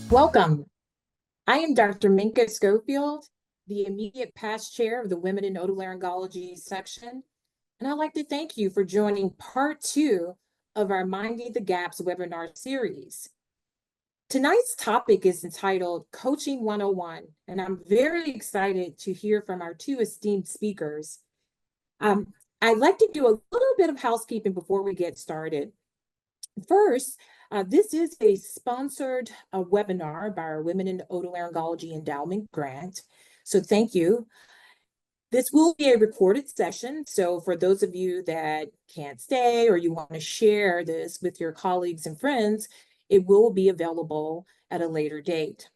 Welcome. I am Dr. Minka Schofield, the immediate past chair of the Women in Otolaryngology section, and I'd like to thank you for joining part two of our Minding the Gaps webinar series. Tonight's topic is entitled Coaching 101, and I'm very excited to hear from our two esteemed speakers. I'd like to do a little bit of housekeeping before we get started. First, this is a sponsored webinar by our Women in Otolaryngology Endowment Grant. So thank you. This will be a recorded session. So for those of you that can't stay or you want to share this with your colleagues and friends, it will be available at a later date.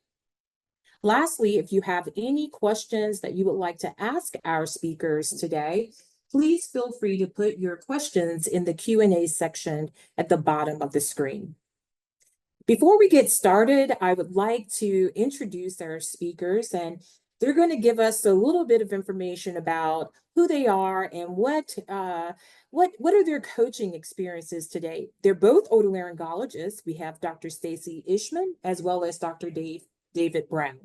Lastly, if you have any questions that you would like to ask our speakers today, please feel free to put your questions in the Q&A section at the bottom of the screen. Before we get started, I would like to introduce our speakers, and they're going to give us a little bit of information about who they are and what are their coaching experiences today. They're both otolaryngologists. We have Dr. Stacey Ishman as well as Dr. David Brown.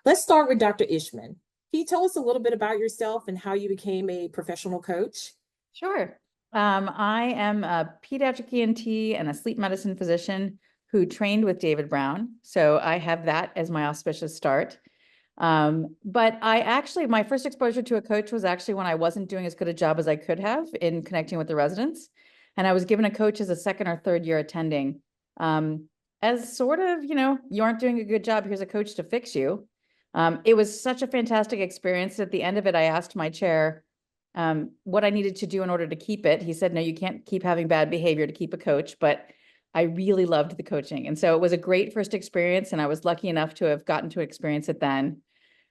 Let's start with Dr. Ishman. Can you tell us a little bit about yourself and how you became a professional coach? Sure. I am a pediatric ENT and a sleep medicine physician who trained with David Brown. So I have that as my auspicious start. But my first exposure to a coach was actually when I wasn't doing as good a job as I could have in connecting with the residents. And I was given a coach as a second or third year attending. As sort of, you aren't doing a good job, here's a coach to fix you. It was such a fantastic experience. At the end of it, I asked my chair, what I needed to do in order to keep it. He said, no, you can't keep having bad behavior to keep a coach, but I really loved the coaching. And so it was a great first experience, and I was lucky enough to have gotten to experience it then.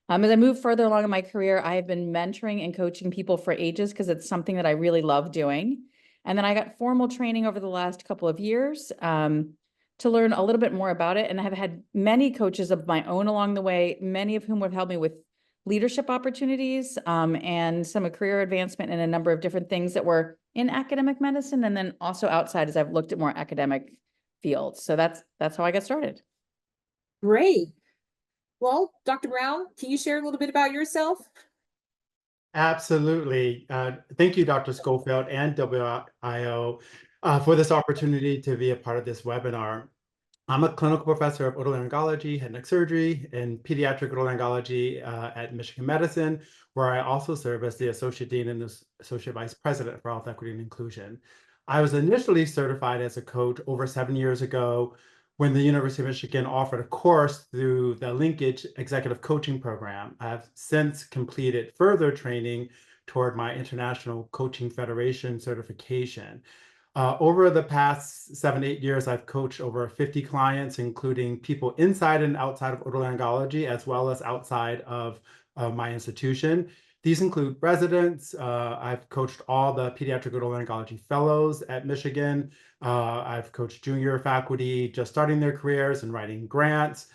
As I move further along in my career, I have been mentoring and coaching people for ages because it's something that I really love doing. And then I got formal training over the last couple of years to learn a little bit more about it. And I have had many coaches of my own along the way, many of whom have helped me with leadership opportunities and some career advancement in a number of different things that were in academic medicine and then also outside as I've looked at more academic fields. So that's how I got started. Great. Well, Dr. Brown, can you share a little bit about yourself? Absolutely. Thank you, Dr. Schofield and WIO for this opportunity to be a part of this webinar. I'm a clinical professor of otolaryngology, head and neck surgery, and pediatric otolaryngology at Michigan Medicine, where I also serve as the Associate Dean and the Associate Vice President for Health Equity and Inclusion. I was initially certified as a coach over 7 years ago when the University of Michigan offered a course through the Linkage Executive Coaching Program. I've since completed further training toward my International Coaching Federation certification. Over the past 7-8 years, I've coached over 50 clients, including people inside and outside of otolaryngology, as well as outside of my institution. These include residents. I've coached all the pediatric otolaryngology fellows at Michigan. I've coached junior faculty just starting their careers and writing grants,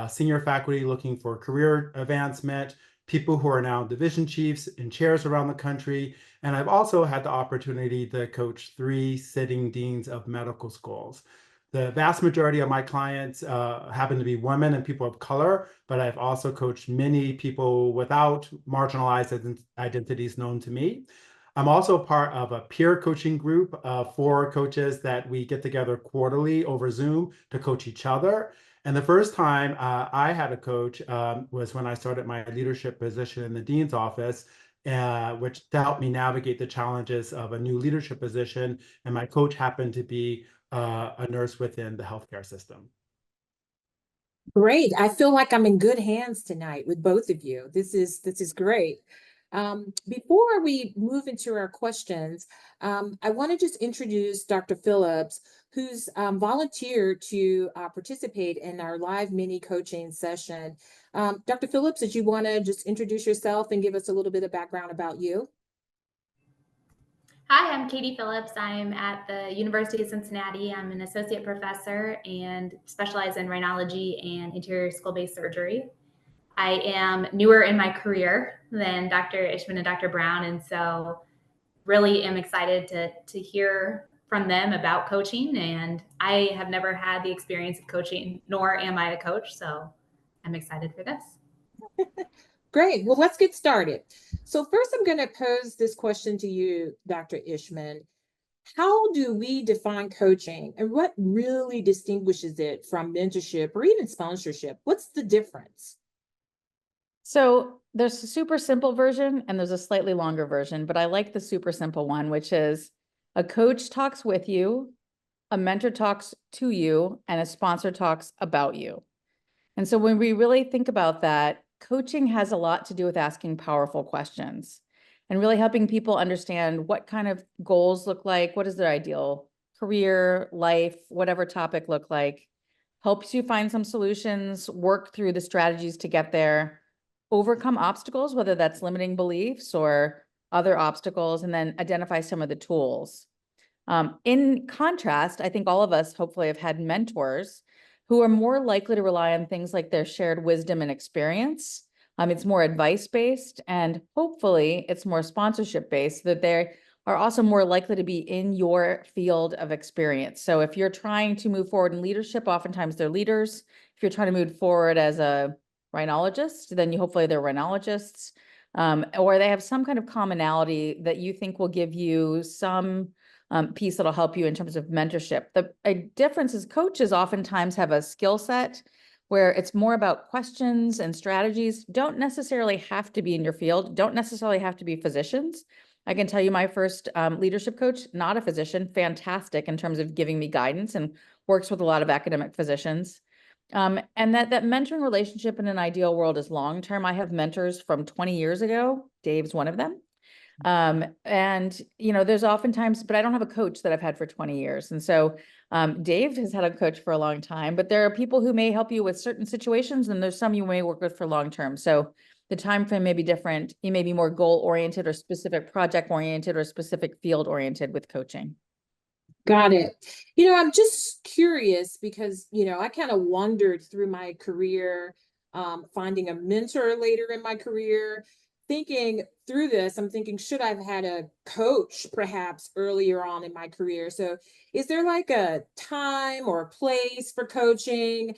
senior faculty looking for career advancement, people who are now division chiefs and chairs around the country. And I've also had the opportunity to coach 3 sitting deans of medical schools. The vast majority of my clients happen to be women and people of color, but I've also coached many people without marginalized identities known to me. I'm also part of a peer coaching group of 4 coaches that we get together quarterly over Zoom to coach each other. And the first time I had a coach was when I started my leadership position in the dean's office, which to help me navigate the challenges of a new leadership position. And my coach happened to be a nurse within the healthcare system. Great. I feel like I'm in good hands tonight with both of you. This is great. Before we move into our questions, I want to just introduce Dr. Phillips, who's volunteered to participate in our live mini coaching session. Dr. Phillips, did you want to just introduce yourself and give us a little bit of background about you? Hi, I'm Katie Phillips. I'm at the University of Cincinnati. I'm an associate professor and specialize in rhinology and interior skull-base surgery. I am newer in my career than Dr. Ishman and Dr. Brown, and so really am excited to hear from them about coaching. And I have never had the experience of coaching, nor am I a coach. So I'm excited for this. Great. Well, let's get started. So first, I'm going to pose this question to you, Dr. Ishman. How do we define coaching, and what really distinguishes it from mentorship or even sponsorship? What's the difference? So there's a super simple version and there's a slightly longer version, but I like the super simple one, which is a coach talks with you, a mentor talks to you, and a sponsor talks about you. And so when we really think about that, coaching has a lot to do with asking powerful questions and really helping people understand what kind of goals look like, what is their ideal career, life, whatever topic look like, helps you find some solutions, work through the strategies to get there, overcome obstacles, whether that's limiting beliefs or other obstacles, and then identify some of the tools. In contrast, I think all of us hopefully have had mentors who are more likely to rely on things like their shared wisdom and experience. It's more advice-based, and hopefully it's more sponsorship-based, that they are also more likely to be in your field of experience. So if you're trying to move forward in leadership, oftentimes they're leaders. If you're trying to move forward as a rhinologist, then hopefully they're rhinologists, or they have some kind of commonality that you think will give you some piece that'll help you in terms of mentorship. A difference is coaches oftentimes have a skill set where it's more about questions and strategies, don't necessarily have to be in your field, don't necessarily have to be physicians. I can tell you my first leadership coach, not a physician, fantastic in terms of giving me guidance and works with a lot of academic physicians. And that mentoring relationship in an ideal world is long-term. I have mentors from 20 years ago. Dave's one of them. And, there's oftentimes, but I don't have a coach that I've had for 20 years. And so Dave has had a coach for a long time, but there are people who may help you with certain situations, and there's some you may work with for long-term. So the time frame may be different. You may be more goal-oriented or specific project-oriented or specific field-oriented with coaching. Got it. I'm just curious because, I kind of wandered through my career, finding a mentor later in my career. Thinking through this, I'm thinking, should I've had a coach perhaps earlier on in my career? So is there like a time or a place for coaching?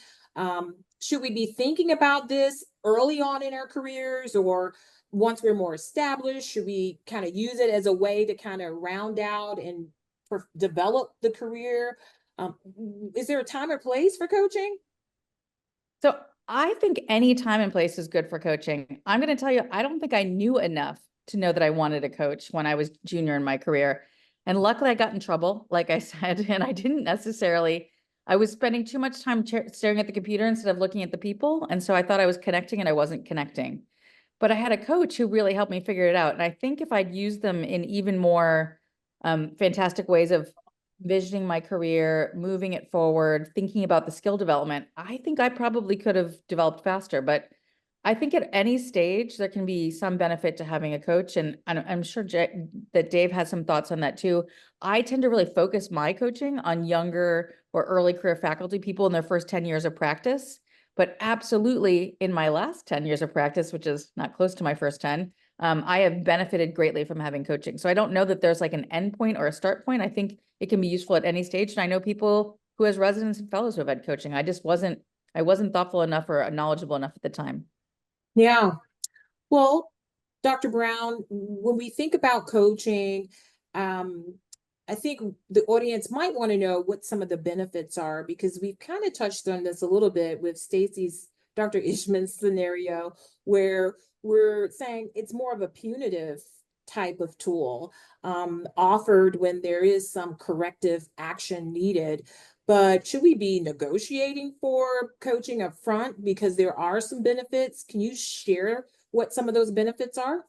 Should we be thinking about this early on in our careers, or once we're more established, should we kind of use it as a way to kind of round out and develop the career? Is there a time or place for coaching? So I think any time and place is good for coaching. I'm going to tell you, I don't think I knew enough to know that I wanted a coach when I was junior in my career. And luckily I got in trouble, like I said, and I didn't necessarily, I was spending too much time staring at the computer instead of looking at the people. And so I thought I was connecting and I wasn't connecting. But I had a coach who really helped me figure it out. And I think if I'd used them in even more fantastic ways of visioning my career, moving it forward, thinking about the skill development, I think I probably could have developed faster. But I think at any stage, there can be some benefit to having a coach. And I'm sure that Dave has some thoughts on that too. I tend to really focus my coaching on younger or early career faculty, people in their first 10 years of practice. But absolutely in my last 10 years of practice, which is not close to my first 10, I have benefited greatly from having coaching. So I don't know that there's like an end point or a start point. I think it can be useful at any stage. And I know people who as residents and fellows who have had coaching. I wasn't thoughtful enough or knowledgeable enough at the time. Yeah. Well, Dr. Brown, when we think about coaching, I think the audience might want to know what some of the benefits are, because we've kind of touched on this a little bit with Dr. Ishman's scenario, where we're saying it's more of a punitive type of tool offered when there is some corrective action needed. But should we be negotiating for coaching up front because there are some benefits? Can you share what some of those benefits are?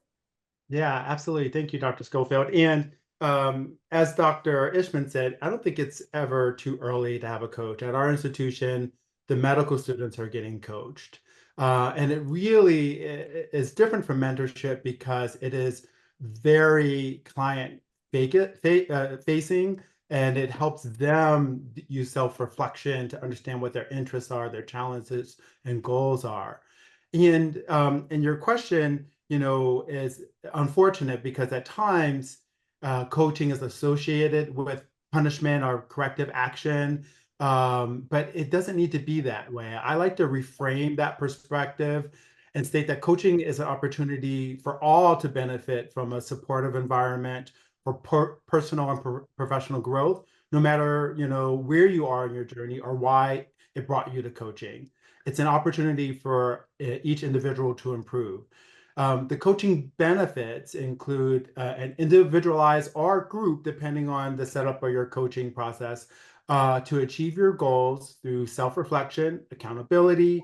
Yeah, absolutely. Thank you, Dr. Schofield. And as Dr. Ishman said, I don't think it's ever too early to have a coach. At our institution, the medical students are getting coached. And it really is different from mentorship because it is very client facing, and it helps them use self-reflection to understand what their interests are, their challenges and goals are. And your question, is unfortunate because at times coaching is associated with punishment or corrective action. But it doesn't need to be that way. I like to reframe that perspective and state that coaching is an opportunity for all to benefit from a supportive environment for personal and professional growth, no matter, where you are in your journey or why it brought you to coaching. It's an opportunity for each individual to improve. The coaching benefits include an individualized or group, depending on the setup of your coaching process, to achieve your goals through self-reflection, accountability,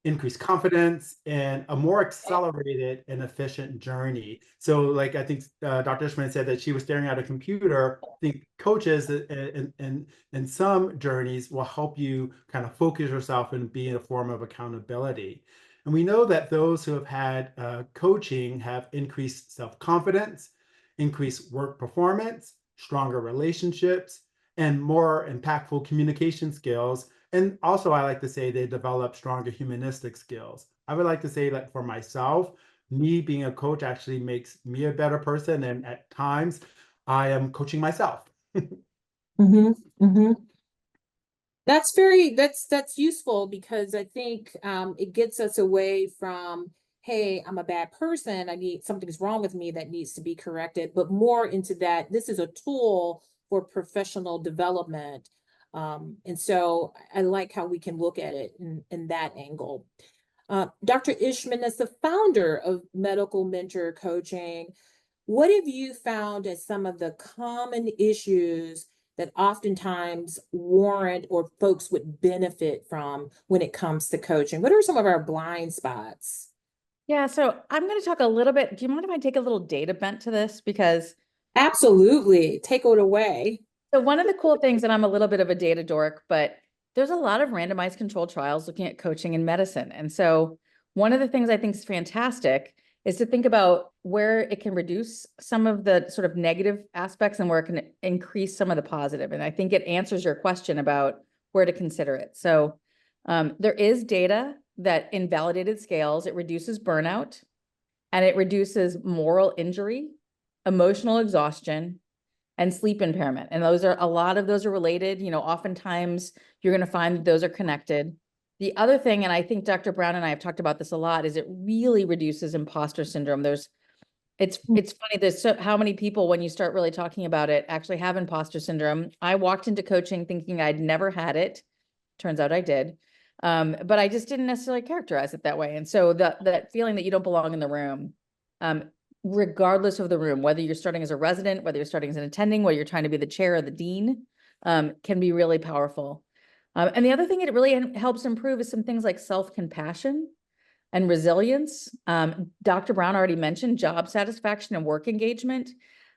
increased confidence, and a more accelerated and efficient journey. So like I think Dr. Ishman said that she was staring at a computer. I think coaches in some journeys will help you kind of focus yourself and be in a form of accountability. And we know that those who have had coaching have increased self-confidence, increased work performance, stronger relationships, and more impactful communication skills. And also, I like to say they develop stronger humanistic skills. I would like to say that for myself, me being a coach actually makes me a better person. And at times, I am coaching myself. Mm-hmm. Mm-hmm. That's useful because I think it gets us away from, hey, I'm a bad person. something's wrong with me that needs to be corrected, but more into that this is a tool for professional development. And so I like how we can look at it in that angle. Dr. Ishman, as the founder of Medical Mentor Coaching, what have you found as some of the common issues that oftentimes warrant or folks would benefit from when it comes to coaching? What are some of our blind spots? Yeah, so I'm going to talk a little bit. Do you mind if I take a little data bent to this? Because Absolutely. Take it away. so one of the cool things, and I'm a little bit of a data dork, but there's a lot of randomized controlled trials looking at coaching in medicine. And so one of the things I think is fantastic is to think about where it can reduce some of the sort of negative aspects and where it can increase some of the positive. And I think it answers your question about where to consider it. So there is data that in validated scales, it reduces burnout and it reduces moral injury, emotional exhaustion, and sleep impairment. And a lot of those are related. Oftentimes you're going to find that those are connected. The other thing, and I think Dr. Brown and I have talked about this a lot, is it really reduces imposter syndrome. It's funny, there's how many people, when you start really talking about it, actually have imposter syndrome. I walked into coaching thinking I'd never had it. Turns out I did. But I just didn't necessarily characterize it that way. And so that feeling that you don't belong in the room, regardless of the room, whether you're starting as a resident, whether you're starting as an attending, whether you're trying to be the chair or the dean, can be really powerful. And the other thing it really helps improve is some things like self-compassion and resilience. Dr. Brown already mentioned job satisfaction and work engagement.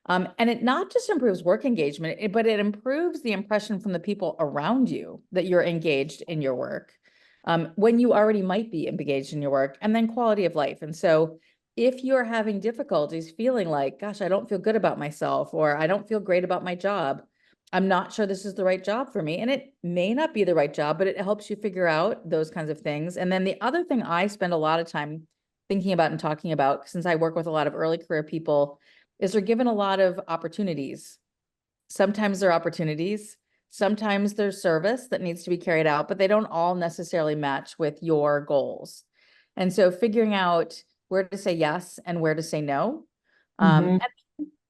And it not just improves work engagement, but it improves the impression from the people around you that you're engaged in your work, when you already might be engaged in your work, and then quality of life. And so if you're having difficulties feeling like, gosh, I don't feel good about myself, or I don't feel great about my job, I'm not sure this is the right job for me. And it may not be the right job, but it helps you figure out those kinds of things. And then the other thing I spend a lot of time thinking about and talking about, since I work with a lot of early career people, is they're given a lot of opportunities. Sometimes they're opportunities, sometimes there's service that needs to be carried out, but they don't all necessarily match with your goals. And so figuring out where to say yes and where to say no. And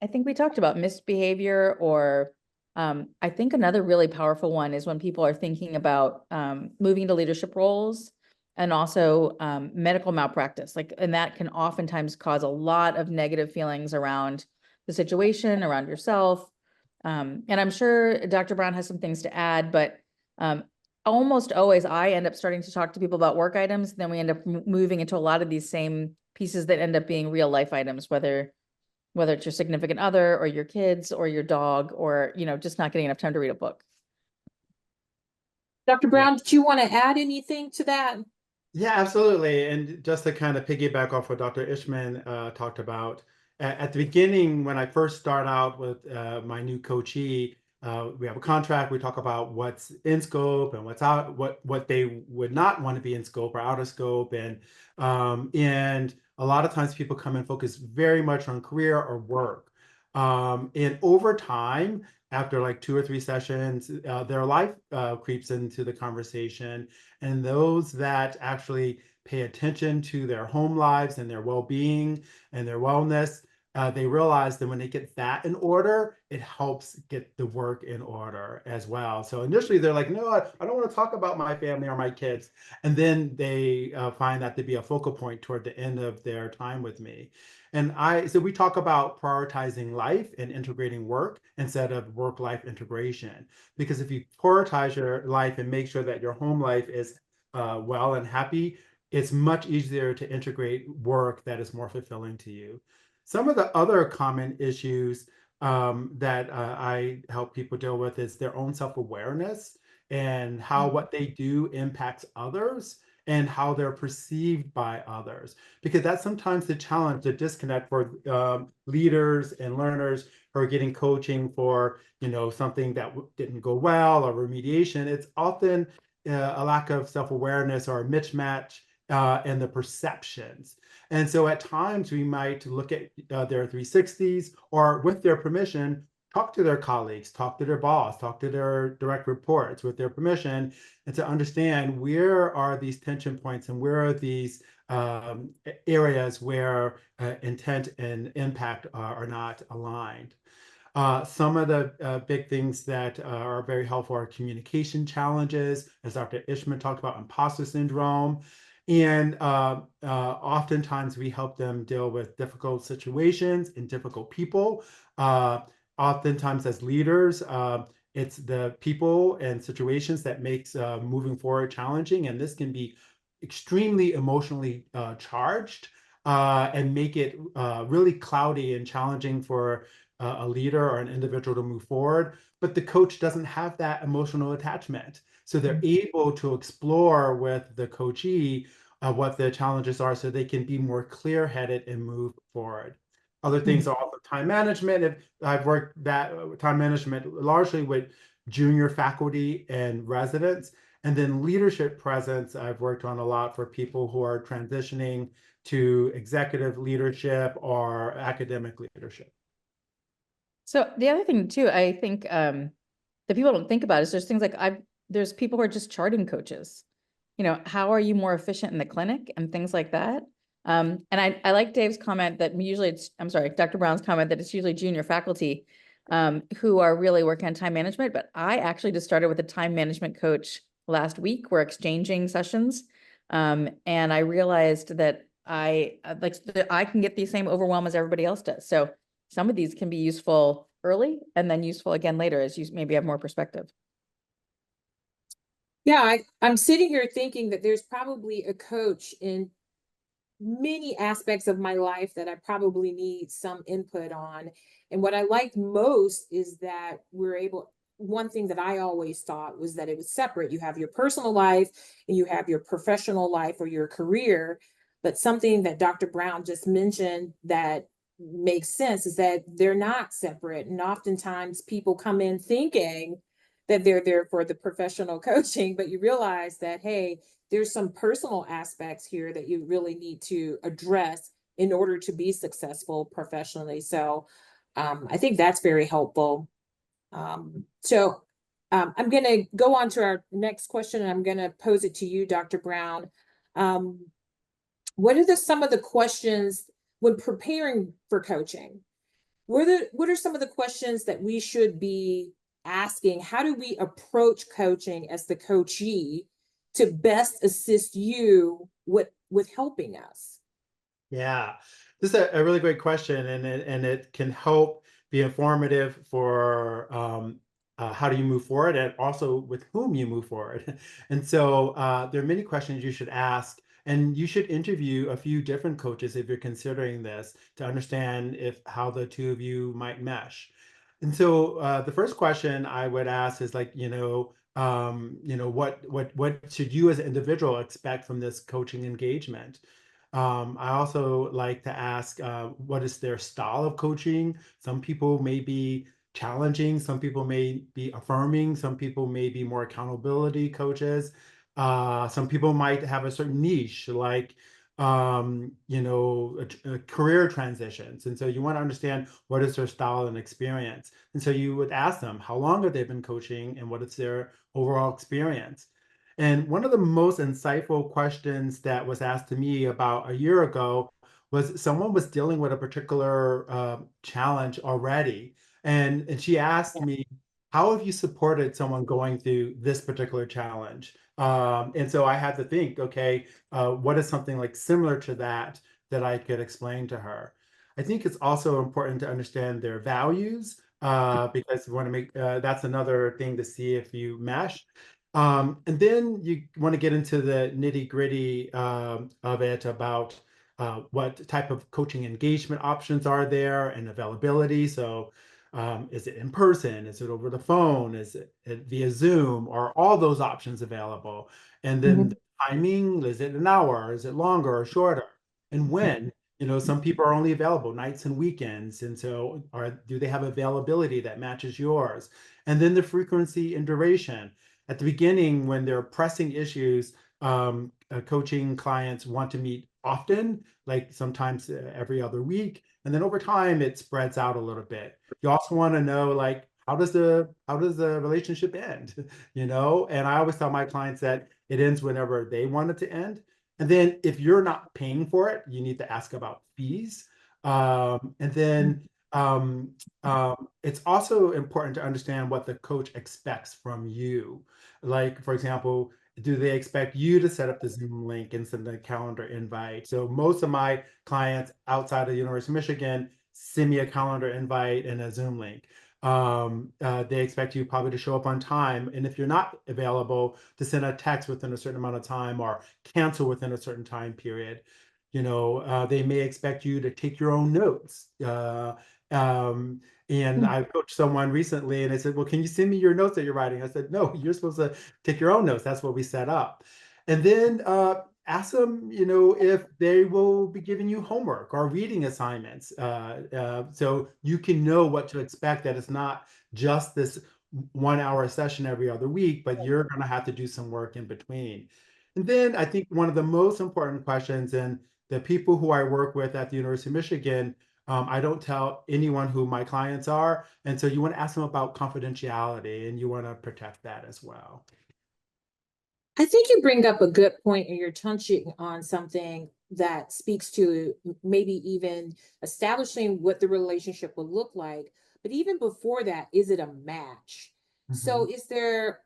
I think we talked about misbehavior, or I think another really powerful one is when people are thinking about moving to leadership roles, and also medical malpractice. And that can oftentimes cause a lot of negative feelings around the situation, around yourself. And I'm sure Dr. Brown has some things to add, but almost always I end up starting to talk to people about work items. Then we end up moving into a lot of these same pieces that end up being real life items, whether it's your significant other or your kids or your dog, or, just not getting enough time to read a book. Dr. Brown, did you want to add anything to that? Yeah, absolutely. And just to kind of piggyback off what Dr. Ishman talked about, at the beginning, when I first start out with my new coachee, we have a contract. We talk about what's in scope and what's out, what they would not want to be in scope or out of scope. And a lot of times people come and focus very much on career or work. And over time, after like 2 or 3 sessions, their life creeps into the conversation. And those that actually pay attention to their home lives and their well-being and their wellness, they realize that when they get that in order, it helps get the work in order as well. So initially they're like, no, I don't want to talk about my family or my kids. And then they find that to be a focal point toward the end of their time with me. And so we talk about prioritizing life and integrating work instead of work-life integration. Because if you prioritize your life and make sure that your home life is well and happy, it's much easier to integrate work that is more fulfilling to you. Some of the other common issues that I help people deal with is their own self-awareness and how what they do impacts others and how they're perceived by others. Because that's sometimes the challenge, the disconnect for leaders and learners who are getting coaching for, something that didn't go well or remediation. It's often a lack of self-awareness or a mismatch in the perceptions. And so at times we might look at their 360s or with their permission, talk to their colleagues, talk to their boss, talk to their direct reports with their permission, and to understand where are these tension points and where are these areas where intent and impact are not aligned. Some of the big things that are very helpful are communication challenges, as Dr. Ishman talked about, imposter syndrome. And oftentimes we help them deal with difficult situations and difficult people. Oftentimes as leaders, it's the people and situations that makes moving forward challenging. And this can be extremely emotionally charged and make it really cloudy and challenging for a leader or an individual to move forward. But the coach doesn't have that emotional attachment. So they're able to explore with the coachee what the challenges are so they can be more clear-headed and move forward. Other things are also time management. I've worked that time management largely with junior faculty and residents. And then leadership presence, I've worked on a lot for people who are transitioning to executive leadership or academic leadership. So the other thing too, I think that people don't think about is there's things like there's people who are just charting coaches. How are you more efficient in the clinic and things like that? And I like Dave's comment that usually Dr. Brown's comment that it's usually junior faculty who are really working on time management. But I actually just started with a time management coach last week. We're exchanging sessions. And I realized that I can get the same overwhelm as everybody else does. So some of these can be useful early and then useful again later as you maybe have more perspective. Yeah, I'm sitting here thinking that there's probably a coach in many aspects of my life that I probably need some input on. And what I liked most is that one thing that I always thought was that it was separate. You have your personal life and you have your professional life or your career. But something that Dr. Brown just mentioned that makes sense is that they're not separate. And oftentimes people come in thinking that they're there for the professional coaching, but you realize that, hey, there's some personal aspects here that you really need to address in order to be successful professionally. So I think that's very helpful. I'm going to go on to our next question, and I'm going to pose it to you, Dr. Brown. What are some of the questions when preparing for coaching? What are some of the questions that we should be asking? How do we approach coaching as the coachee to best assist you with helping us? Yeah, this is a really great question, and it can help be informative for how do you move forward and also with whom you move forward. And so there are many questions you should ask, and you should interview a few different coaches if you're considering this to understand how the two of you might mesh. And so the first question I would ask is like, what should you as an individual expect from this coaching engagement? I also like to ask, what is their style of coaching? Some people may be challenging, some people may be affirming, some people may be more accountability coaches. Some people might have a certain niche, like career transitions. And so you want to understand what is their style and experience. And so you would ask them, how long have they been coaching and what is their overall experience? And one of the most insightful questions that was asked to me about a year ago was someone was dealing with a particular challenge already. And she asked me, how have you supported someone going through this particular challenge? And so I had to think, okay, what is something like similar to that that I could explain to her? I think it's also important to understand their values because you want to make that's another thing to see if you mesh. And then you want to get into the nitty gritty of it about what type of coaching engagement options are there and availability. So is it in person? Is it over the phone? Is it via Zoom? Are all those options available? And then the timing, is it an hour? Is it longer or shorter? And when? Some people are only available nights and weekends. And so do they have availability that matches yours? And then the frequency and duration. At the beginning, when there are pressing issues, coaching clients want to meet often, like sometimes every other week. And then over time, it spreads out a little bit. You also want to know, like, how does the relationship end? And I always tell my clients that it ends whenever they want it to end. And then if you're not paying for it, you need to ask about fees. And then it's also important to understand what the coach expects from you. Like, for example, do they expect you to set up the Zoom link and send a calendar invite? So most of my clients outside of the University of Michigan send me a calendar invite and a Zoom link. They expect you probably to show up on time. And if you're not available, to send a text within a certain amount of time or cancel within a certain time period. They may expect you to take your own notes. And I coached someone recently and I said, well, can you send me your notes that you're writing? I said, no, you're supposed to take your own notes. That's what we set up. And then ask them, if they will be giving you homework or reading assignments. So you can know what to expect, that it's not just this 1 hour session every other week, but you're going to have to do some work in between. And then I think one of the most important questions, and the people who I work with at the University of Michigan, I don't tell anyone who my clients are. And so you want to ask them about confidentiality and you want to protect that as well. I think you bring up a good point, and you're touching on something that speaks to maybe even establishing what the relationship will look like. But even before that, is it a match? So is there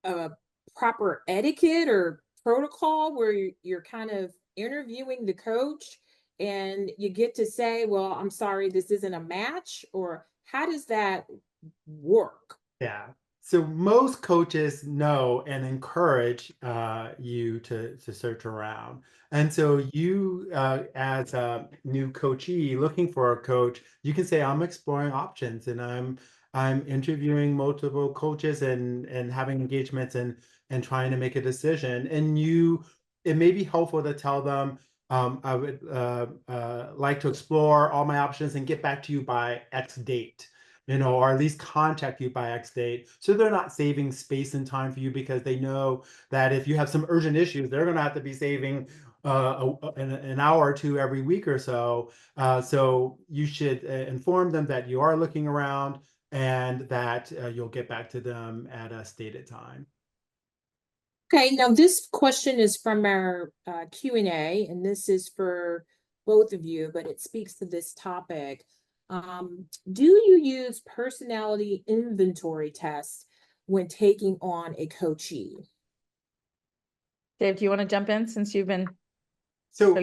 a proper etiquette or protocol where you're kind of interviewing the coach and you get to say, well, I'm sorry, this isn't a match? Or how does that work? Yeah. So most coaches know and encourage you to search around. And so you, as a new coachee looking for a coach, you can say, I'm exploring options and I'm interviewing multiple coaches and having engagements and trying to make a decision. And it may be helpful to tell them, I would like to explore all my options and get back to you by X date. Or at least contact you by X date. So they're not saving space and time for you, because they know that if you have some urgent issues, they're going to have to be saving an hour or two every week or so. So you should inform them that you are looking around and that you'll get back to them at a stated time. Okay, now this question is from our Q&A, and this is for both of you, but it speaks to this topic. Do you use personality inventory tests when taking on a coachee? Dave, do you want to jump in since you've been? So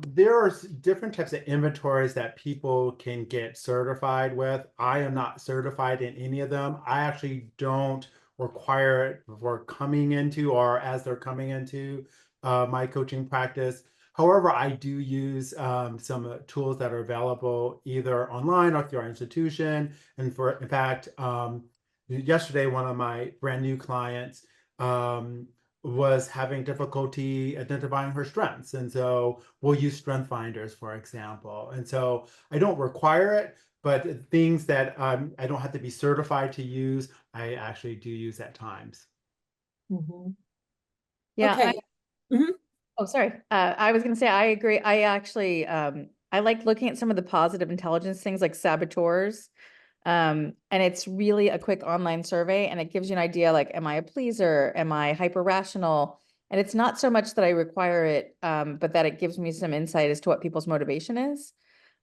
there are different types of inventories that people can get certified with. I am not certified in any of them. I actually don't require it before coming into or as they're coming into my coaching practice. However, I do use some tools that are available either online or through our institution. And in fact, yesterday, one of my brand new clients was having difficulty identifying her strengths. And so we'll use strength finders, for example. And so I don't require it, but things that I don't have to be certified to use, I actually do use at times. Mm-hmm. Yeah. Okay. Oh, sorry. I was going to say, I agree. I actually, I like looking at some of the positive intelligence things like saboteurs. And it's really a quick online survey and it gives you an idea like, am I a pleaser? Am I hyper rational? And it's not so much that I require it, but that it gives me some insight as to what people's motivation is.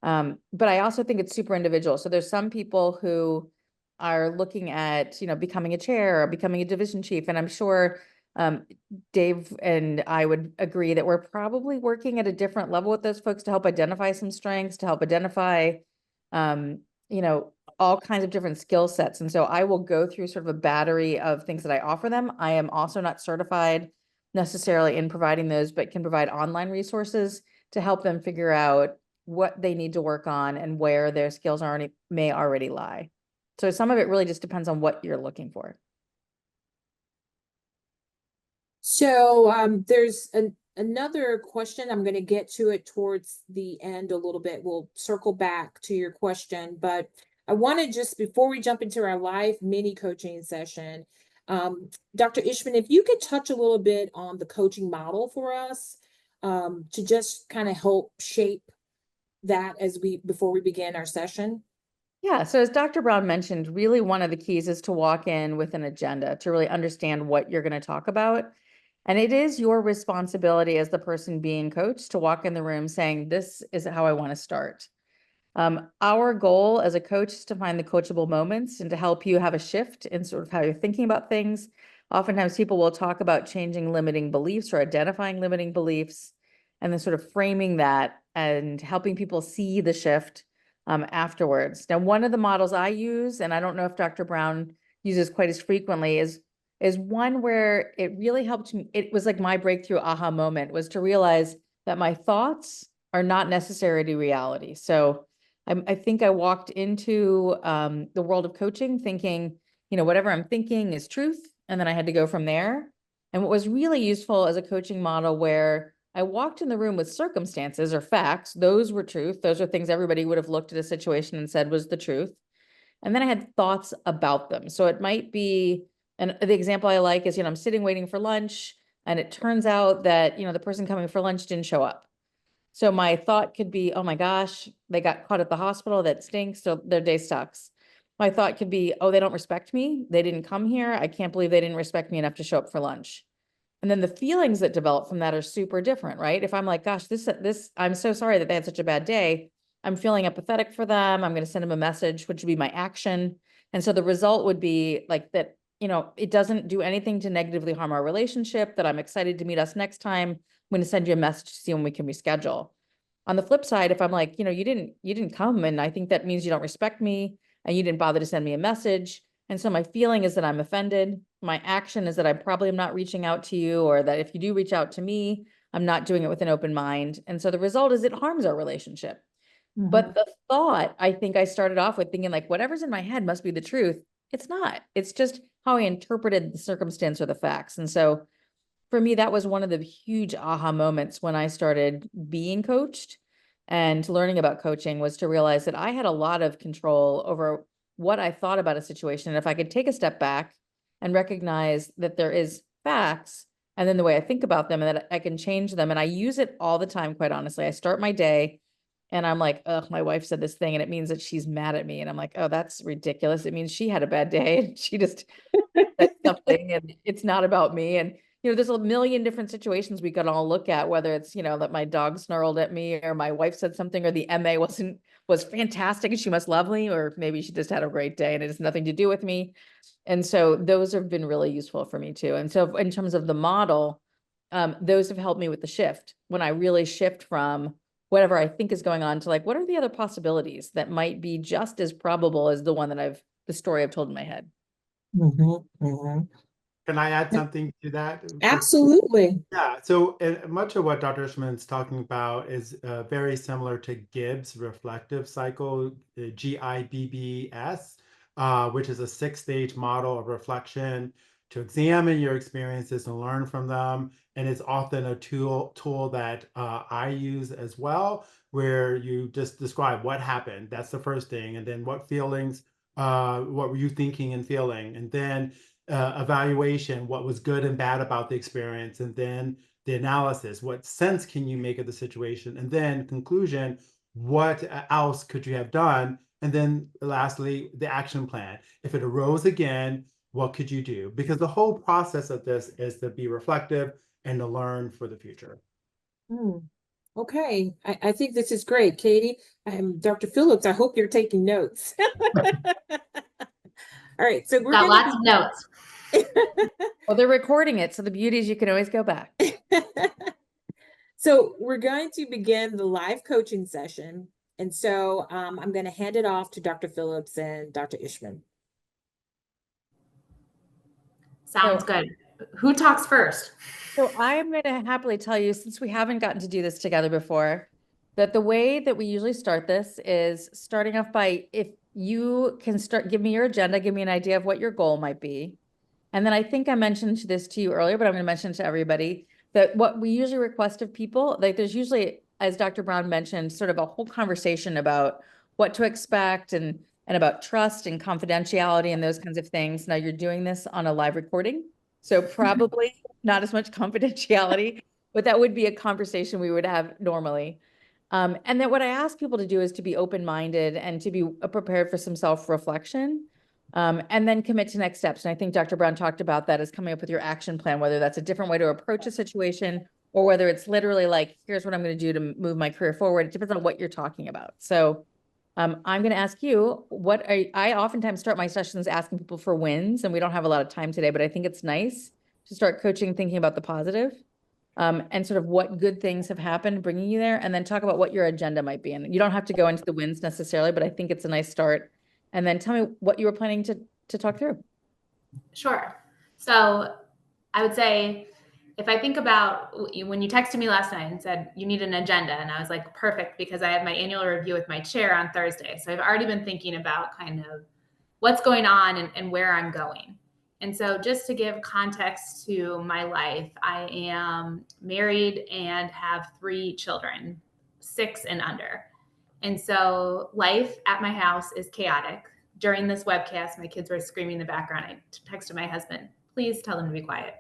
But I also think it's super individual. So there's some people who are looking at, becoming a chair or becoming a division chief. And I'm sure Dave and I would agree that we're probably working at a different level with those folks to help identify some strengths, to help identify, all kinds of different skill sets. And so I will go through sort of a battery of things that I offer them. I am also not certified necessarily in providing those, but can provide online resources to help them figure out what they need to work on and where their skills may already lie. So some of it really just depends on what you're looking for. So there's another question. I'm going to get to it towards the end a little bit. We'll circle back to your question, but I want to just, before we jump into our live mini coaching session, Dr. Ishman, if you could touch a little bit on the coaching model for us, to just kind of help shape that before we begin our session. Yeah, so as Dr. Brown mentioned, really one of the keys is to walk in with an agenda to really understand what you're going to talk about. And it is your responsibility as the person being coached to walk in the room saying, this is how I want to start. Our goal as a coach is to find the coachable moments and to help you have a shift in sort of how you're thinking about things. Oftentimes people will talk about changing limiting beliefs or identifying limiting beliefs and then sort of framing that and helping people see the shift afterwards. Now, one of the models I use, and I don't know if Dr. Brown uses quite as frequently, is one where it really helped me. It was like my breakthrough aha moment was to realize that my thoughts are not necessarily reality. So I think I walked into the world of coaching thinking, whatever I'm thinking is truth. And then I had to go from there. And what was really useful as a coaching model where I walked in the room with circumstances or facts, those were truth. Those are things everybody would have looked at a situation and said was the truth. And then I had thoughts about them. So it might be, and the example I like is, I'm sitting waiting for lunch and it turns out that, the person coming for lunch didn't show up. So my thought could be, oh my gosh, they got caught at the hospital. That stinks. So their day sucks. My thought could be, oh, they don't respect me. They didn't come here. I can't believe they didn't respect me enough to show up for lunch. And then the feelings that develop from that are super different, right? If I'm like, gosh, I'm so sorry that they had such a bad day. I'm feeling empathetic for them. I'm going to send them a message, which would be my action. And so the result would be like that, it doesn't do anything to negatively harm our relationship, that I'm excited to meet us next time. I'm going to send you a message to see when we can reschedule. On the flip side, if I'm like, you didn't come, and I think that means you don't respect me and you didn't bother to send me a message. And so my feeling is that I'm offended. My action is that I probably am not reaching out to you, or that if you do reach out to me, I'm not doing it with an open mind. And so the result is it harms our relationship. Mm-hmm. But the thought, I think I started off with thinking like, whatever's in my head must be the truth. It's not. It's just how I interpreted the circumstance or the facts. And so for me, that was one of the huge aha moments when I started being coached and learning about coaching, was to realize that I had a lot of control over what I thought about a situation. And if I could take a step back and recognize that there is facts and then the way I think about them and that I can change them. And I use it all the time, quite honestly. I start my day and I'm like, oh, my wife said this thing and it means that she's mad at me. And I'm like, oh, that's ridiculous. It means she had a bad day and she just said something and it's not about me. And, there's a million different situations we could all look at, whether it's, that my dog snarled at me or my wife said something or the MA was fantastic and she must love me, or maybe she just had a great day and it has nothing to do with me. And so those have been really useful for me too. And so in terms of the model, those have helped me with the shift, when I really shift from whatever I think is going on to like, what are the other possibilities that might be just as probable as the one the story I've told in my head. Mm-hmm, mm-hmm. Can I add something to that? Absolutely. Yeah, so much of what Dr. Ishman's talking about is very similar to Gibbs' reflective cycle, GIBBS, which is a 6-stage model of reflection to examine your experiences and learn from them. And it's often a tool that I use as well, where you just describe what happened. That's the first thing. And then what feelings, what were you thinking and feeling? And then evaluation, what was good and bad about the experience, and then the analysis, what sense can you make of the situation? And then conclusion, what else could you have done? And then lastly, the action plan. If it arose again, what could you do? Because the whole process of this is to be reflective and to learn for the future. Okay, I think this is great, Katie. Dr. Phillips, I hope you're taking notes. All right, so we're Got going lots of notes. Well, they're recording it, so the beauty is you can always go back. So we're going to begin the live coaching session. And so I'm going to hand it off to Dr. Phillips and Dr. Ishman. Sounds good. Who talks first? So I am going to happily tell you, since we haven't gotten to do this together before, that the way that we usually start this is starting off by, if you can give me your agenda, give me an idea of what your goal might be. And then I think I mentioned this to you earlier, but I'm going to mention it to everybody, that what we usually request of people, like there's usually, as Dr. Brown mentioned, sort of a whole conversation about what to expect and about trust and confidentiality and those kinds of things. Now you're doing this on a live recording, so probably not as much confidentiality, but that would be a conversation we would have normally. And then what I ask people to do is to be open-minded and to be prepared for some self-reflection. And then commit to next steps. And I think Dr. Brown talked about that as coming up with your action plan, whether that's a different way to approach a situation or whether it's literally like, here's what I'm going to do to move my career forward. It depends on what you're talking about. So I'm going to ask you, I oftentimes start my sessions asking people for wins, and we don't have a lot of time today, but I think it's nice to start coaching, thinking about the positive, and sort of what good things have happened bringing you there, and then talk about what your agenda might be. And you don't have to go into the wins necessarily, but I think it's a nice start. And then tell me what you were planning to talk through. Sure. So I would say, if I think about when you texted me last night and said you need an agenda, and I was like, perfect, because I have my annual review with my chair on Thursday. So I've already been thinking about kind of what's going on and where I'm going. And so just to give context to my life, I am married and have 3 children, 6 and under. And so life at my house is chaotic. During this webcast, my kids were screaming in the background. I texted my husband, please tell them to be quiet.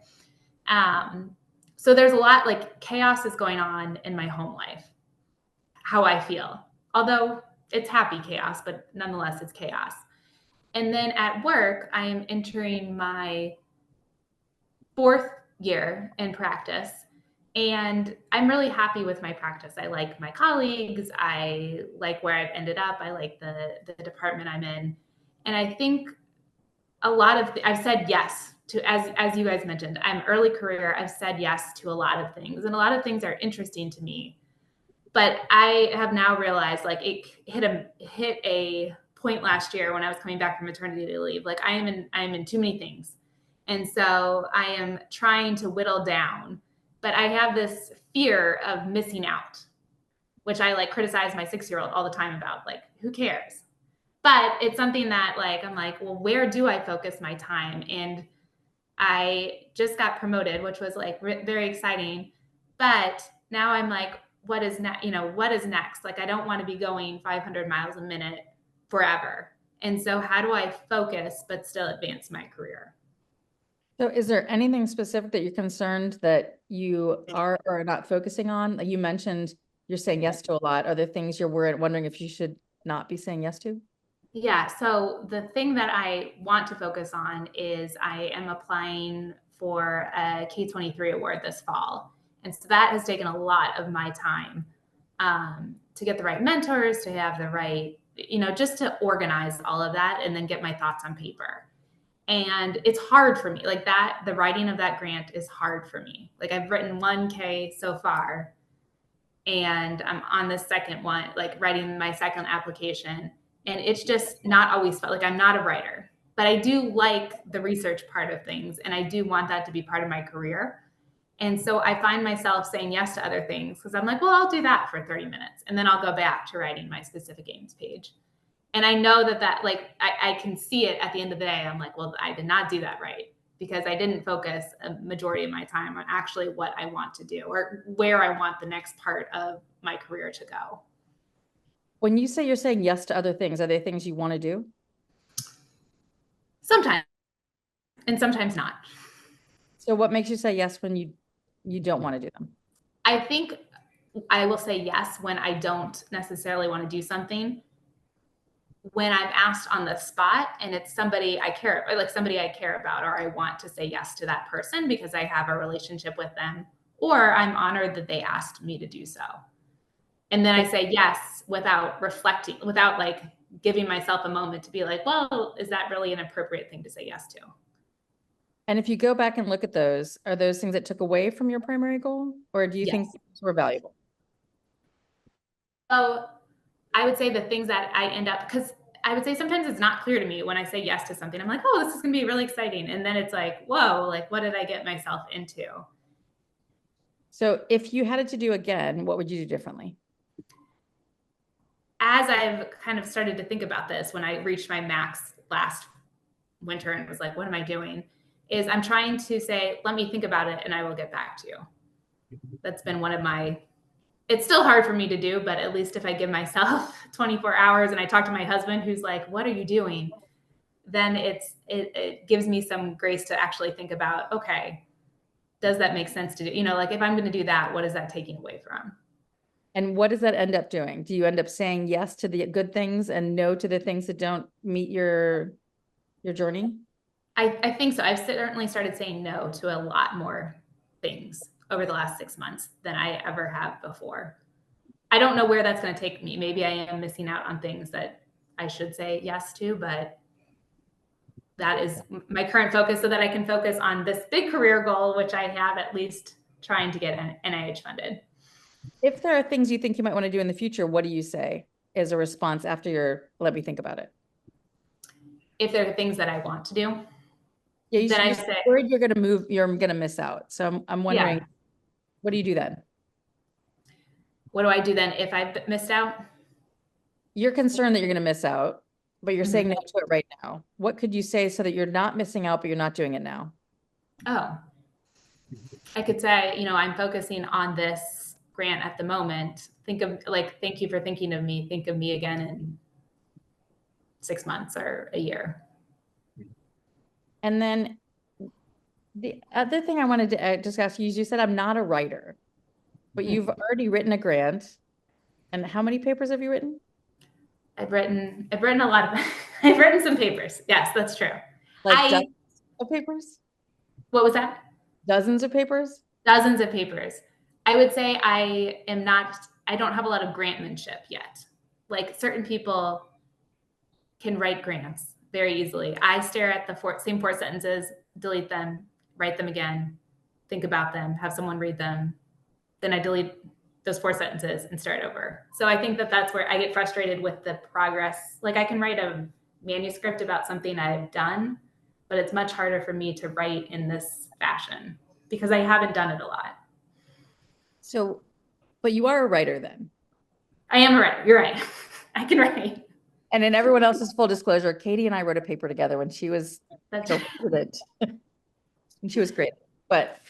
So there's a lot, like chaos is going on in my home life, how I feel. Although it's happy chaos, but nonetheless, it's chaos. And then at work, I am entering my 4th year in practice. And I'm really happy with my practice. I like my colleagues. I like where I've ended up. I like the department I'm in. And I think a lot of, I've said yes to, as you guys mentioned, I'm early career. I've said yes to a lot of things, and a lot of things are interesting to me. But I have now realized, like, it hit a point last year when I was coming back from maternity leave. Like, I am in too many things. And so I am trying to whittle down, but I have this fear of missing out, which I like criticize my 6-year-old all the time about, like, who cares? But it's something that, like, I'm like, well, where do I focus my time? And I just got promoted, which was like very exciting. But now I'm like, what is next? What is next? Like, I don't want to be going 500 miles a minute forever. And so how do I focus but still advance my career? So is there anything specific that you're concerned that you are or are not focusing on? Like you mentioned, you're saying yes to a lot. Are there things you're wondering if you should not be saying yes to? Yeah. So the thing that I want to focus on is I am applying for a K-23 award this fall. And so that has taken a lot of my time to get the right mentors, to have the right, just to organize all of that and then get my thoughts on paper. And it's hard for me, like that, the writing of that grant is hard for me. Like, I've written 1K so far, and I'm on the second one, like writing my second application. And it's just not always felt like I'm not a writer, but I do like the research part of things. And I do want that to be part of my career. And so I find myself saying yes to other things because I'm like, well, I'll do that for 30 minutes. And then I'll go back to writing my specific aims page. And I know that like, I can see it at the end of the day. I'm like, well, I did not do that right because I didn't focus a majority of my time on actually what I want to do or where I want the next part of my career to go. When you say you're saying yes to other things, are they things you want to do? Sometimes, and sometimes not. So what makes you say yes when you you don't want to do them? I think I will say yes when I don't necessarily want to do something. When I'm asked on the spot and it's somebody I care, or like somebody I care about, or I want to say yes to that person because I have a relationship with them, or I'm honored that they asked me to do so. And then I say yes without reflecting, without like giving myself a moment to be like, well, is that really an appropriate thing to say yes to? And if you go back and look at those, are those things that took away from your primary goal, or do you think those were valuable? So I would say the things that I end up, because I would say sometimes it's not clear to me when I say yes to something. I'm like, oh, this is going to be really exciting. And then it's like, whoa, like, what did I get myself into? So if you had it to do again, what would you do differently? As I've kind of started to think about this, when I reached my max last winter and was like, what am I doing? Is I'm trying to say, let me think about it and I will get back to you. That's been one of my, it's still hard for me to do, but at least if I give myself 24 hours and I talk to my husband, who's like, what are you doing? Then it gives me some grace to actually think about, okay, does that make sense to do? You know, like if I'm going to do that, what is that taking away from? And what does that end up doing? Do you end up saying yes to the good things and no to the things that don't meet your journey? I think so. I've certainly started saying no to a lot more things over the last 6 months than I ever have before. I don't know where that's going to take me. Maybe I am missing out on things that I should say yes to, but that is my current focus so that I can focus on this big career goal, which I have at least trying to get NIH funded. If there are things you think you might want to do in the future, what do you say as a response after your, let me think about it? If there are things that I want to do, Yeah, then I you're say, worried you're going to move, you're going to miss out. So I'm wondering, yeah. What do you do then? What do I do then if I've missed out? You're concerned that you're going to miss out, but you're saying no to it right now. What could you say so that you're not missing out, but you're not doing it now? Oh, I could say, you know, I'm focusing on this grant at the moment. Think of like, thank you for thinking of me. Think of me again in 6 months or a year. And then the other thing I wanted to just ask you is you said, I'm not a writer, but you've already written a grant. And how many papers have you written? I've written a lot of, I've written some papers. Yes, that's true. Like dozens of papers? What was that? Dozens of papers? Dozens of papers. I would say I don't have a lot of grantmanship yet. Like certain people can write grants very easily. I stare at the same 4 sentences, delete them, write them again, think about them, have someone read them. Then I delete those 4 sentences and start over. So I think that that's where I get frustrated with the progress. Like I can write a manuscript about something I've done, but it's much harder for me to write in this fashion because I haven't done it a lot. So, but you are a writer then. I am a writer. You're right. I can write. And in everyone else's full disclosure, Katie and I wrote a paper together when she was president. And she was great. But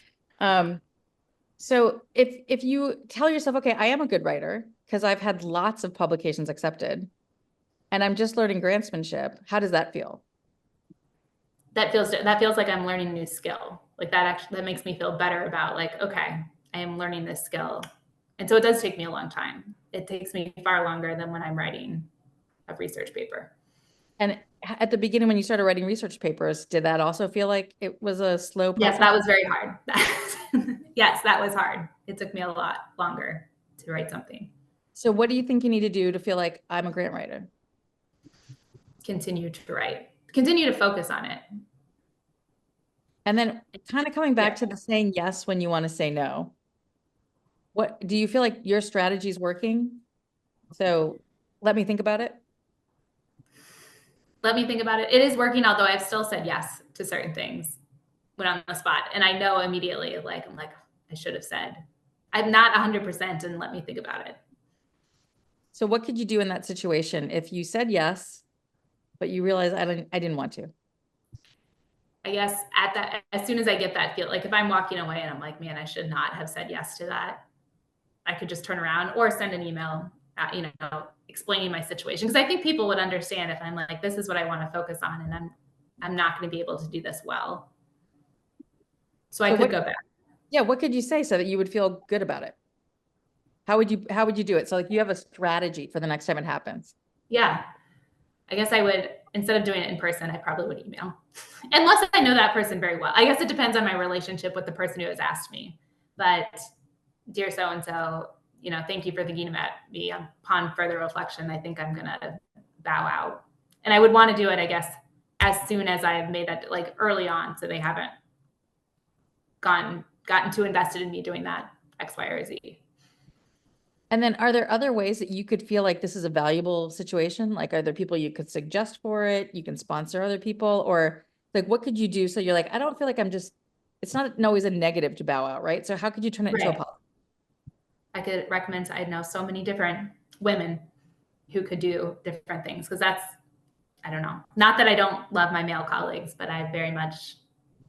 so if you tell yourself, okay, I am a good writer because I've had lots of publications accepted and I'm just learning grantsmanship, how does that feel? That feels like I'm learning a new skill. Like that makes me feel better about like, okay, I am learning this skill. And so it does take me a long time. It takes me far longer than when I'm writing a research paper. And at the beginning, when you started writing research papers, did that also feel like it was a slow process? Yes, that was very hard. Yes, that was hard. It took me a lot longer to write something. So what do you think you need to do to feel like I'm a grant writer? Continue to write, continue to focus on it. And then kind of coming back to the saying yes when you want to say no. What do you feel like your strategy is working? So let me think about it. Let me think about it. It is working, although I've still said yes to certain things when I'm on the spot. And I know immediately, like, I'm like, I should have said. I'm not 100% and let me think about it. So what could you do in that situation if you said yes, but you realize I didn't want to? I guess as soon as I get that feel, like if I'm walking away and I'm like, man, I should not have said yes to that, I could just turn around or send an email, explaining my situation. Because I think people would understand if I'm like, this is what I want to focus on, and I'm not going to be able to do this well. So I could go back. Yeah, what could you say so that you would feel good about it? How would you do it? So like you have a strategy for the next time it happens. Yeah. I guess I would, instead of doing it in person, I probably would email. Unless I know that person very well. I guess it depends on my relationship with the person who has asked me. But dear so-and-so, thank you for thinking about me. Upon further reflection, I think I'm gonna bow out. And I would want to do it, I guess, as soon as I have made that, like early on, so they haven't gotten too invested in me doing that X, Y, or Z. And then are there other ways that you could feel like this is a valuable situation? Like, are there people you could suggest for it? You can sponsor other people, or like, what could you do? So you're like, I don't feel like it's not always a negative to bow out, right? So how could you turn it into a Right. positive? I could recommend, I know so many different women who could do different things, because I don't know, not that I don't love my male colleagues, but I very much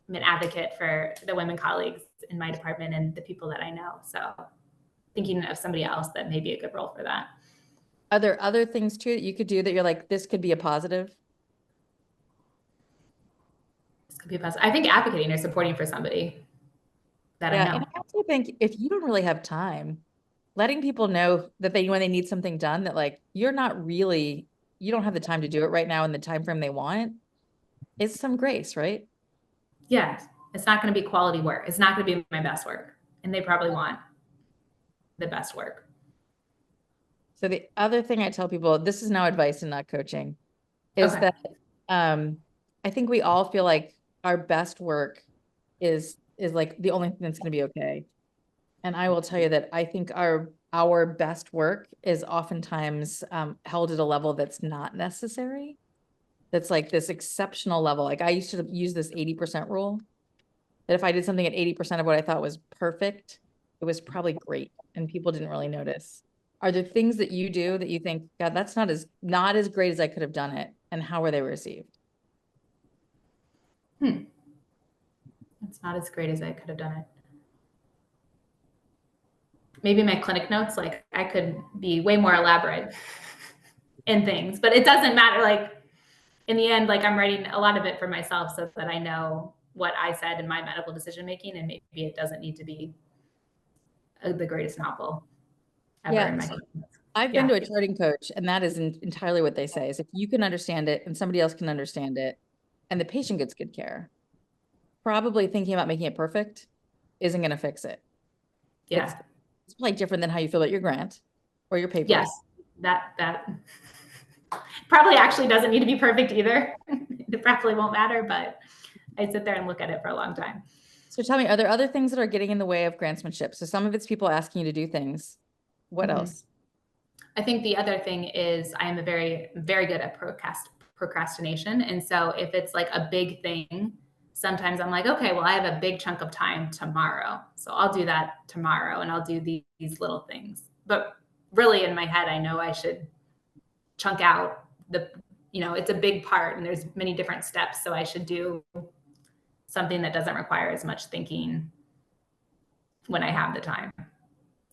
am an advocate for the women colleagues in my department and the people that I know. So thinking of somebody else that may be a good role for that. Are there other things too that you could do that you're like, this could be a positive? This could be a positive. I think advocating or supporting for somebody that I know. And I also think if you don't really have time, letting people know that when they need something done, that like, you don't have the time to do it right now in the time frame they want, is some grace, right? Yeah, it's not going to be quality work. It's not going to be my best work. And they probably want the best work. So the other thing I tell people, this is now advice and not coaching, is Okay. that I think we all feel like our best work is like the only thing that's going to be okay. And I will tell you that I think our best work is oftentimes held at a level that's not necessary. That's like this exceptional level. Like I used to use this 80% rule, that if I did something at 80% of what I thought was perfect, it was probably great and people didn't really notice. Are there things that you do that you think, God, that's not as great as I could have done it? And how were they received? It's not as great as I could have done it. Maybe my clinic notes, like I could be way more elaborate in things, but it doesn't matter. Like in the end, like I'm writing a lot of it for myself so that I know what I said in my medical decision making, and maybe it doesn't need to be the greatest novel ever in my clinic. I've been to a charting coach, and that is entirely what they say is if you can understand it and somebody else can understand it and the patient gets good care, probably thinking about making it perfect isn't going to fix it. Yeah. It's probably different than how you feel about your grant or your papers. Yes, that probably actually doesn't need to be perfect either. It probably won't matter, but I sit there and look at it for a long time. So tell me, are there other things that are getting in the way of grantsmanship? So some of it's people asking you to do things. What else? I think the other thing is I am very, very good at procrastination. And so if it's like a big thing, sometimes I'm like, okay, well, I have a big chunk of time tomorrow. So I'll do that tomorrow and I'll do these little things. But really in my head, I know I should chunk out it's a big part and there's many different steps. So I should do something that doesn't require as much thinking when I have the time.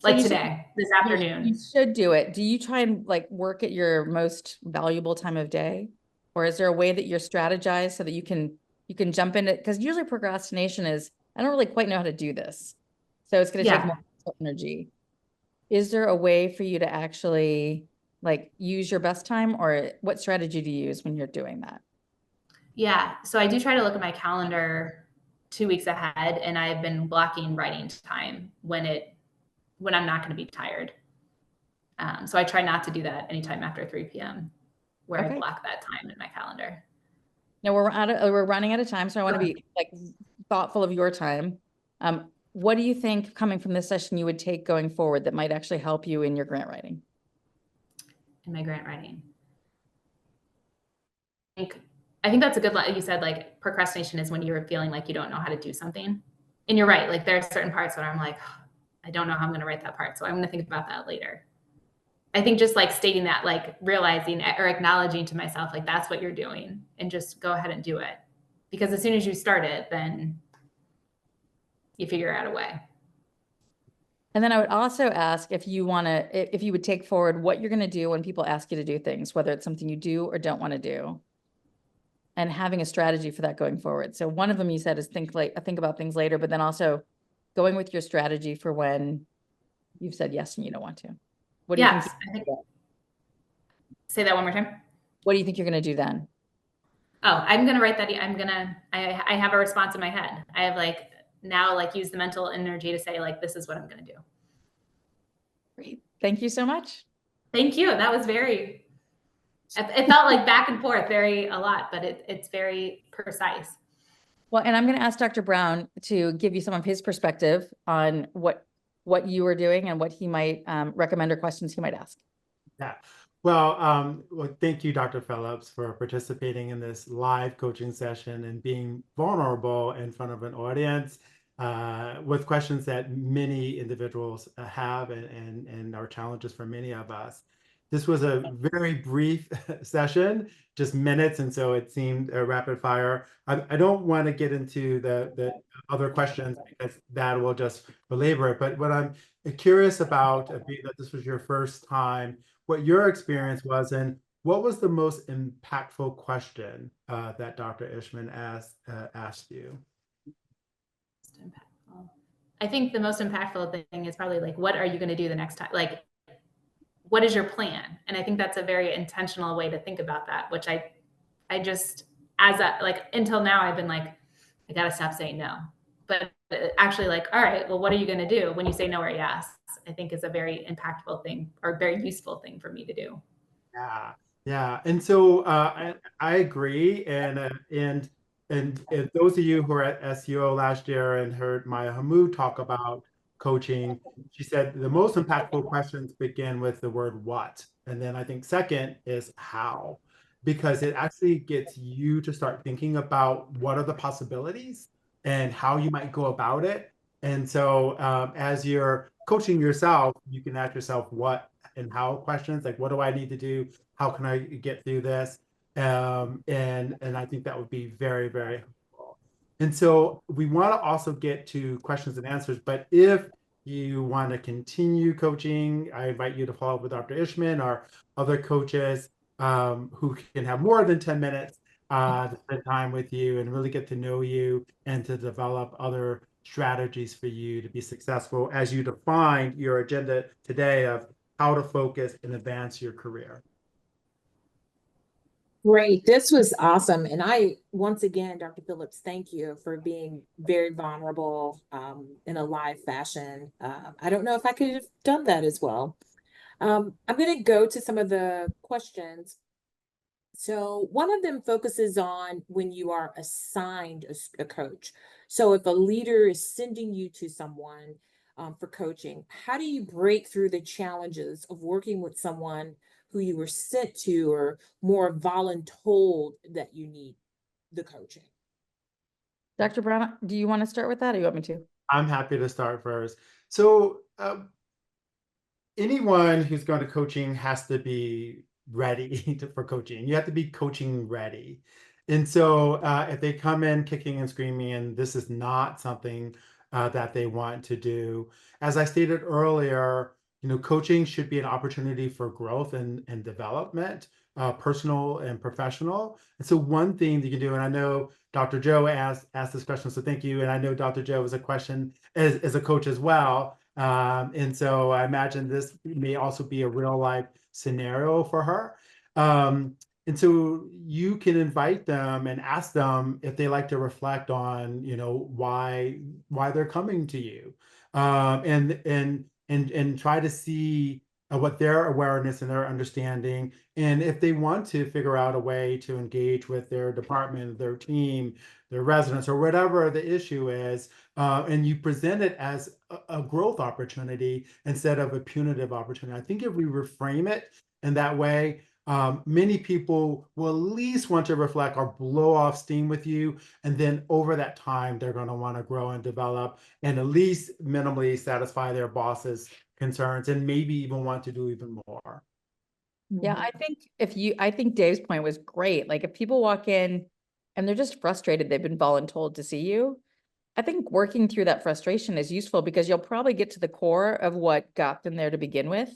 Like today, this afternoon. You should do it. Do you try and like work at your most valuable time of day? Or is there a way that you're strategized so that you can jump into it? Because usually procrastination is, I don't really quite know how to do this. So it's going to take more energy. Is there a way for you to actually like use your best time, or what strategy do you use when you're doing that? Yeah. So I do try to look at my calendar 2 weeks ahead, and I've been blocking writing time when I'm not going to be tired. So I try not to do that anytime after 3 p.m. where I block that time in my calendar. Now we're running out of time, so I want to be like thoughtful of your time. What do you think coming from this session you would take going forward that might actually help you in your grant writing? In my grant writing, I think that's a good line. You said like procrastination is when you're feeling like you don't know how to do something, and you're right. Like there are certain parts where I'm like, I don't know how I'm going to write that part, so I'm going to think about that later. I think just like stating that, like realizing or acknowledging to myself, like that's what you're doing, and just go ahead and do it. Because as soon as you start it, then you figure out a way. And then I would also ask if you would take forward what you're going to do when people ask you to do things, whether it's something you do or don't want to do, and having a strategy for that going forward. So one of them you said is think about things later, but then also going with your strategy for when you've said yes and you don't want to. What do you Yes, think? I think. Say that one more time. What do you think you're going to do then? Oh, I'm gonna write that. I have a response in my head. I have like now like use the mental energy to say like this is what I'm gonna do. Great. Thank you so much. Thank you. That was very. It felt like back and forth, very a lot, but it's very precise. Well, and I'm going to ask Dr. Brown to give you some of his perspective on what you are doing and what he might recommend or questions he might ask. Yeah. Well, thank you, Dr. Phillips, for participating in this live coaching session and being vulnerable in front of an audience with questions that many individuals have and are challenges for many of us. This was a very brief session, just minutes, and so it seemed a rapid fire. I don't want to get into the other questions because that will just belabor it. But what I'm curious about, being that this was your first time, what your experience was, and what was the most impactful question that Dr. Ishman asked you? I think the most impactful thing is probably like, what are you going to do the next time? Like, what is your plan? And I think that's a very intentional way to think about that, which I just, as a, like, until now, I've been like, I got to stop saying no. But actually like, all right, well, what are you going to do when you say no or yes? I think is a very impactful thing or very useful thing for me to do. Yeah. And so I agree. And those of you who were at SUO last year and heard Maya Hamoud talk about coaching, she said the most impactful questions begin with the word what. And then I think second is how, because it actually gets you to start thinking about what are the possibilities and how you might go about it. And so as you're coaching yourself, you can ask yourself what and how questions, like what do I need to do? How can I get through this? And I think that would be very, very helpful. And so we want to also get to questions and answers, but if you want to continue coaching, I invite you to follow up with Dr. Ishman or other coaches who can have more than 10 minutes to spend time with you and really get to know you and to develop other strategies for you to be successful as you define your agenda today of how to focus and advance your career. Great. This was awesome. And once again, Dr. Phillips, thank you for being very vulnerable in a live fashion. I don't know if I could have done that as well. I'm going to go to some of the questions. So one of them focuses on when you are assigned a coach. So if a leader is sending you to someone for coaching, how do you break through the challenges of working with someone who you were sent to or more voluntold that you need the coaching? Dr. Brown, do you want to start with that or you want me to? I'm happy to start first. So anyone who's going to coaching has to be ready for coaching. You have to be coaching ready. And so if they come in kicking and screaming and this is not something that they want to do, as I stated earlier, coaching should be an opportunity for growth and development, personal and professional. And so one thing that you can do, and I know Dr. Joe asked this question, so thank you. And I know Dr. Joe is a coach as well. And so I imagine this may also be a real life scenario for her. And so you can invite them and ask them if they like to reflect on, why they're coming to you, and try to see what their awareness and their understanding, and if they want to figure out a way to engage with their department, their team, their residents, or whatever the issue is, and you present it as a growth opportunity instead of a punitive opportunity. I think if we reframe it in that way, many people will at least want to reflect or blow off steam with you. And then over that time, they're going to want to grow and develop and at least minimally satisfy their boss's concerns and maybe even want to do even more. Yeah, I think Dave's point was great. Like if people walk in and they're just frustrated, they've been voluntold to see you. I think working through that frustration is useful because you'll probably get to the core of what got them there to begin with.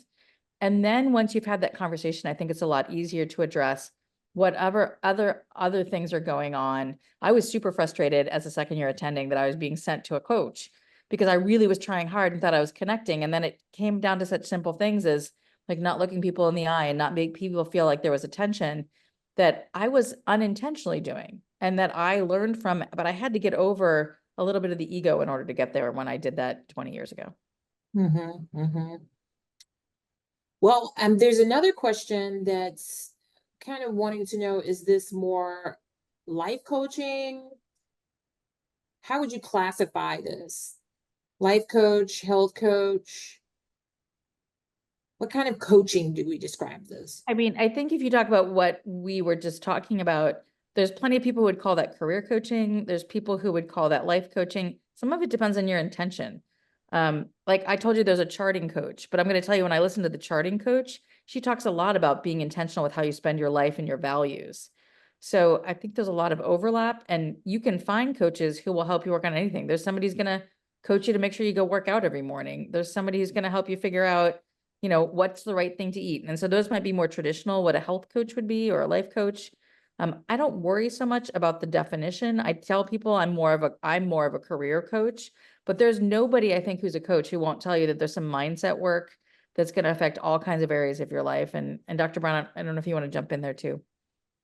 And then once you've had that conversation, I think it's a lot easier to address whatever other things are going on. I was super frustrated as a second year attending that I was being sent to a coach because I really was trying hard and thought I was connecting. And then it came down to such simple things as like not looking people in the eye and not make people feel like there was attention that I was unintentionally doing and that I learned from, but I had to get over a little bit of the ego in order to get there when I did that 20 years ago. Well, there's another question that's kind of wanting to know, is this more life coaching? How would you classify this? Life coach, health coach? What kind of coaching do we describe this? I mean, I think if you talk about what we were just talking about, there's plenty of people who would call that career coaching. There's people who would call that life coaching. Some of it depends on your intention. Like I told you, there's a charting coach, but I'm going to tell you, when I listen to the charting coach, she talks a lot about being intentional with how you spend your life and your values. So I think there's a lot of overlap, and you can find coaches who will help you work on anything. There's somebody who's going to coach you to make sure you go work out every morning. There's somebody who's going to help you figure out, you know, what's the right thing to eat. And so those might be more traditional, what a health coach would be, or a life coach. I don't worry so much about the definition. I tell people I'm more of a career coach, but there's nobody I think who's a coach who won't tell you that there's some mindset work that's going to affect all kinds of areas of your life. And Dr. Brown, I don't know if you want to jump in there too.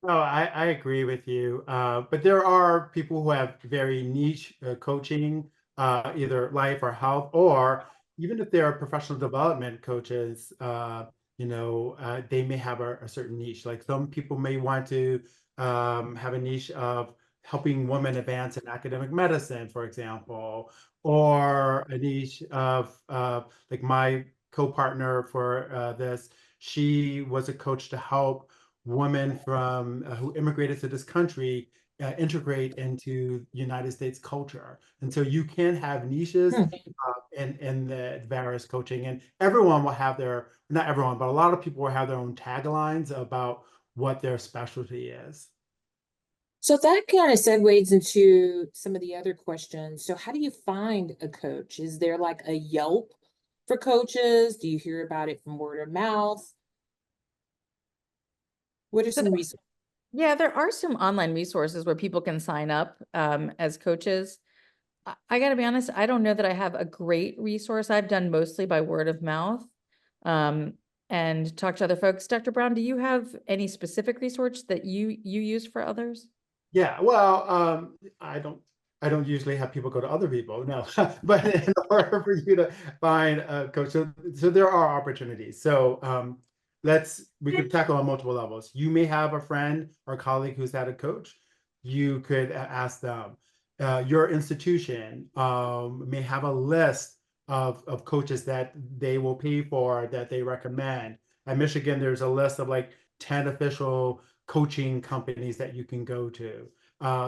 Oh, I agree with you. But there are people who have very niche coaching, either life or health, or even if they're professional development coaches, they may have a certain niche. Like some people may want to have a niche of helping women advance in academic medicine, for example, or a niche of like my co-partner for this, she was a coach to help women from who immigrated to this country integrate into United States culture. And so you can have niches in the various coaching, and everyone will have their, not everyone, but a lot of people will have their own taglines about what their specialty is. So that kind of segues into some of the other questions. So how do you find a coach? Is there like a Yelp for coaches? Do you hear about it from word of mouth? What are some reasons? Yeah, there are some online resources where people can sign up as coaches. I got to be honest, I don't know that I have a great resource. I've done mostly by word of mouth and talk to other folks. Dr. Brown, do you have any specific resource that you use for others? Yeah, well, I don't usually have people go to other people, no. But in order for you to find a coach, so there are opportunities. So we could tackle on multiple levels. You may have a friend or colleague who's had a coach. You could ask them. Your institution may have a list of coaches that they will pay for, that they recommend. At Michigan, there's a list of like 10 official coaching companies that you can go to.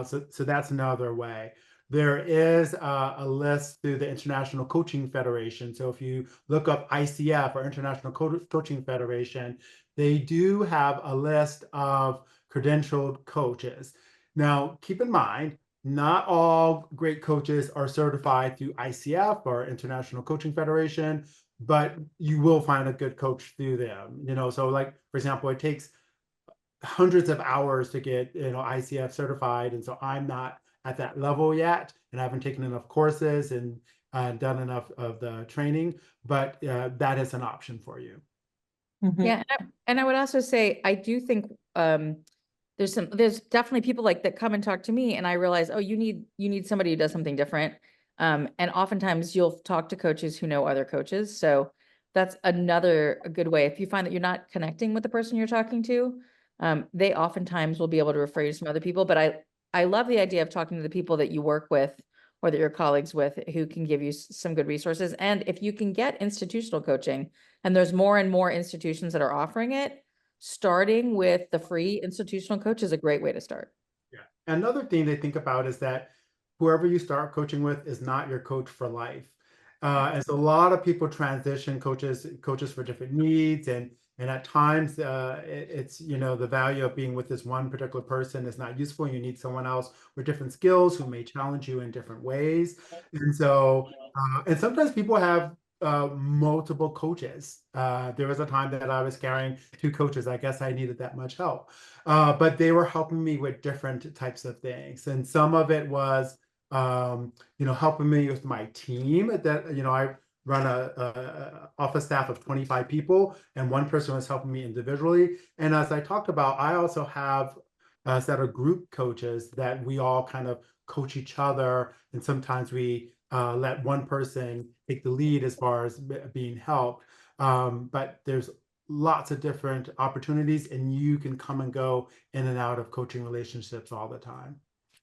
So that's another way. There is a list through the International Coaching Federation. So if you look up ICF or International Coaching Federation, they do have a list of credentialed coaches. Now, keep in mind, not all great coaches are certified through ICF or International Coaching Federation, but you will find a good coach through them. So like, for example, it takes hundreds of hours to get ICF certified, and so I'm not at that level yet, and I haven't taken enough courses and done enough of the training, but that is an option for you. Yeah, and I would also say I do think there's definitely people like that come and talk to me, and I realize, oh, you need somebody who does something different, and oftentimes you'll talk to coaches who know other coaches, so that's a good way. If you find that you're not connecting with the person you're talking to, they oftentimes will be able to refer you to some other people. But I love the idea of talking to the people that you work with or that you're colleagues with who can give you some good resources. And if you can get institutional coaching, and there's more and more institutions that are offering it, starting with the free institutional coach is a great way to start. Yeah. Another thing they think about is that whoever you start coaching with is not your coach for life. And so a lot of people transition coaches for different needs, and at times it's the value of being with this one particular person is not useful. You need someone else with different skills who may challenge you in different ways. And so and sometimes people have multiple coaches. There was a time that I was carrying 2 coaches. I guess I needed that much help, but they were helping me with different types of things, and some of it was helping me with my team. That I run a office staff of 25 people, and one person was helping me individually. And as I talked about, I also have a set of group coaches that we all kind of coach each other, and sometimes we let one person take the lead as far as being helped. But there's lots of different opportunities, and you can come and go in and out of coaching relationships all the time.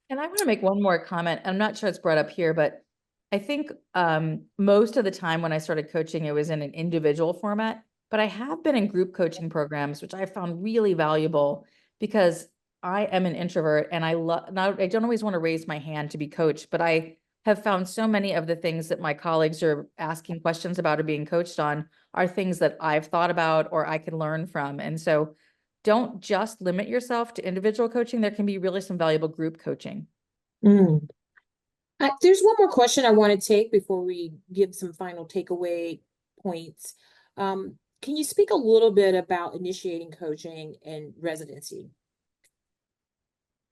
And I want to make one more comment. I'm not sure it's brought up here, but I think most of the time when I started coaching, it was in an individual format, but I have been in group coaching programs, which I found really valuable because I am an introvert and I don't always want to raise my hand to be coached, but I have found so many of the things that my colleagues are asking questions about or being coached on are things that I've thought about or I can learn from. And so don't just limit yourself to individual coaching. There can be really some valuable group coaching. Mm. There's one more question I want to take before we give some final takeaway points. Can you speak a little bit about initiating coaching and residency?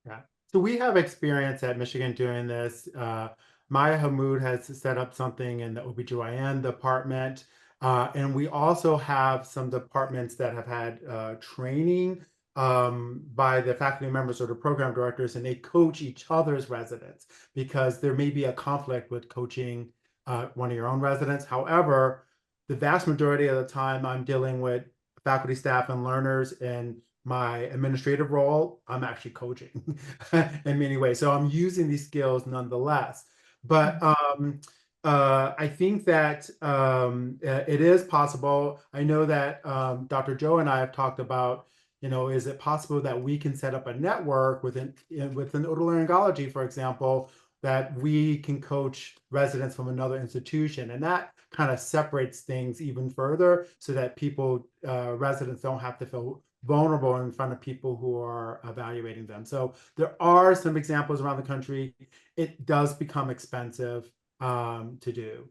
Yeah. So we have experience at Michigan doing this. Maya Hamoud has set up something in the OBGYN department. And we also have some departments that have had training by the faculty members or the program directors, and they coach each other's residents because there may be a conflict with coaching one of your own residents. However, the vast majority of the time I'm dealing with faculty, staff, and learners, and my administrative role, I'm actually coaching in many ways. So I'm using these skills nonetheless. But I think that it is possible. I know that Dr. Joe and I have talked about, is it possible that we can set up a network within otolaryngology, for example, that we can coach residents from another institution, and that kind of separates things even further so that residents don't have to feel vulnerable in front of people who are evaluating them. So there are some examples around the country. It does become expensive to do.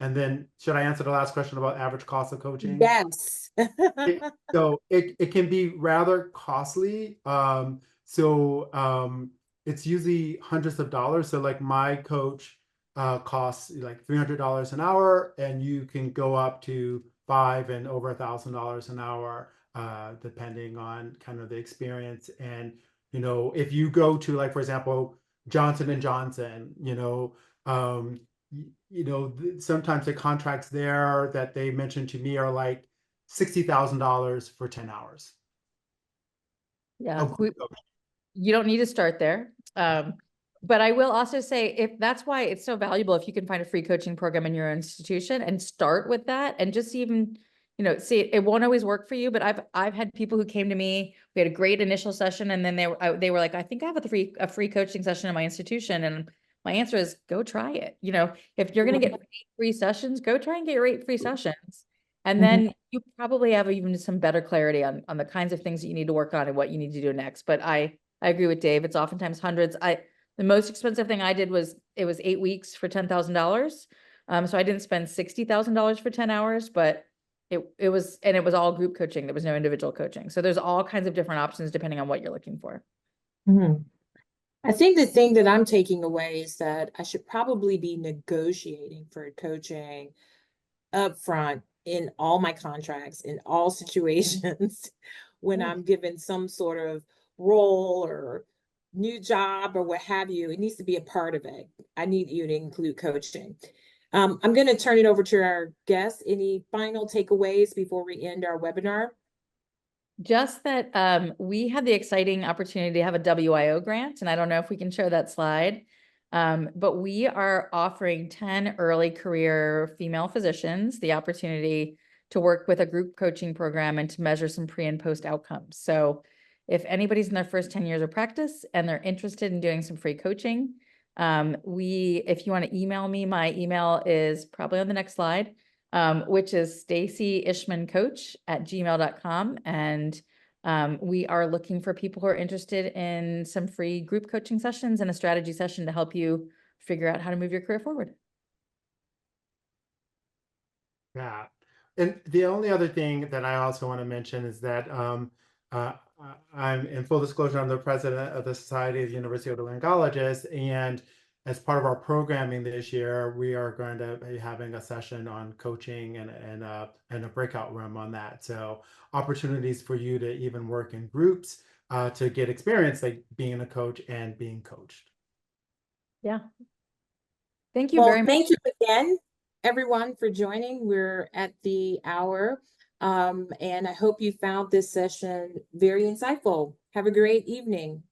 And then should I answer the last question about average cost of coaching? Yes. So it can be rather costly. It's usually hundreds of dollars. So like my coach costs like $300 an hour, and you can go up to $5,000 and over $1,000 an hour, depending on kind of the experience. And if you go to, like, for example, Johnson and Johnson, sometimes the contracts there that they mentioned to me are like $60,000 for 10 hours. Yeah, you don't need to start there. But I will also say, if that's why it's so valuable, if you can find a free coaching program in your institution and start with that, and just even, see, it won't always work for you, but I've had people who came to me, we had a great initial session, and then they were like, I think I have a free coaching session in my institution. And my answer is go try it. If you're going to get 8 free sessions, go try and get your 8 free sessions. And then you probably have even some better clarity on the kinds of things that you need to work on and what you need to do next. But I agree with Dave. It's oftentimes hundreds. The most expensive thing I did was 8 weeks for $10,000. So I didn't spend $60,000 for 10 hours, but it was all group coaching. There was no individual coaching. So there's all kinds of different options depending on what you're looking for. I think the thing that I'm taking away is that I should probably be negotiating for coaching up front in all my contracts, in all situations, when I'm given some sort of role or new job or what have you. It needs to be a part of it. I need you to include coaching. I'm going to turn it over to our guests. Any final takeaways before we end our webinar? Just that we had the exciting opportunity to have a WIO grant, and I don't know if we can show that slide, but we are offering 10 early career female physicians the opportunity to work with a group coaching program and to measure some pre and post outcomes. So if anybody's in their first 10 years of practice and they're interested in doing some free coaching, if you want to email me, my email is probably on the next slide. Which is stacyishmancoach@gmail.com. And we are looking for people who are interested in some free group coaching sessions and a strategy session to help you figure out how to move your career forward. Yeah. And the only other thing that I also want to mention is that I'm, in full disclosure, I'm the president of the Society of University Otolaryngologists, and as part of our programming this year, we are going to be having a session on coaching and a breakout room on that. So opportunities for you to even work in groups to get experience, like being a coach and being coached. Yeah. Thank you Well, very much. thank you again, everyone, for joining. We're at the hour, and I hope you found this session very insightful. Have a great evening.